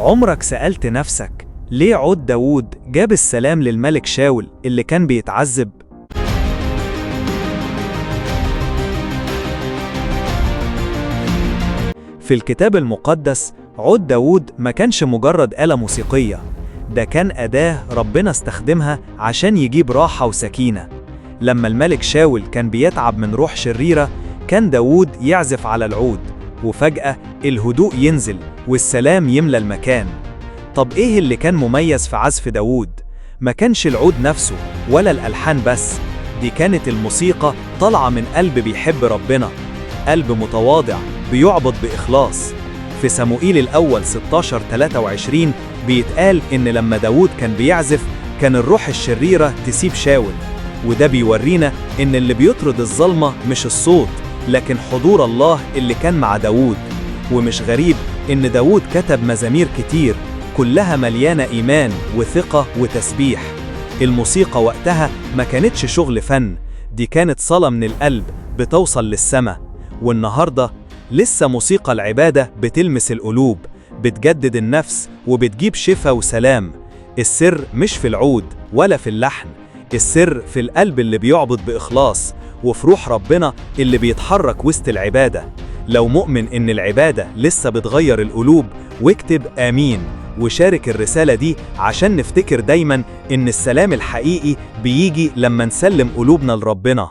عمرك سألت نفسك ليه عود داوود جاب السلام للملك شاول اللي كان بيتعذب؟ في الكتاب المقدس عود داوود ما كانش مجرد آلة موسيقية، ده كان أداة ربنا استخدمها عشان يجيب راحة وسكينة. لما الملك شاول كان بيتعب من روح شريرة كان داوود يعزف على العود، وفجأة الهدوء ينزل والسلام يملى المكان. طب إيه اللي كان مميز في عزف داوود؟ ما كانش العود نفسه ولا الألحان بس، دي كانت الموسيقى طالعة من قلب بيحب ربنا، قلب متواضع بيعبد بإخلاص. في صموئيل الأول 16:23 بيتقال إن لما داوود كان بيعزف كان الروح الشريرة تسيب شاول، وده بيورينا إن اللي بيطرد الظلمة مش الصوت لكن حضور الله اللي كان مع داوود. ومش غريب إن داوود كتب مزامير كتير كلها مليانة إيمان وثقة وتسبيح. الموسيقى وقتها ما كانتش شغل فن، دي كانت صلاة من القلب بتوصل للسماء. والنهاردة لسه موسيقى العبادة بتلمس القلوب، بتجدد النفس وبتجيب شفاء وسلام. السر مش في العود ولا في اللحن، السر في القلب اللي بيعبد بإخلاص وفي روح ربنا اللي بيتحرك وسط العبادة. لو مؤمن إن العبادة لسه بتغير القلوب واكتب آمين وشارك الرسالة دي عشان نفتكر دايما إن السلام الحقيقي بيجي لما نسلم قلوبنا لربنا.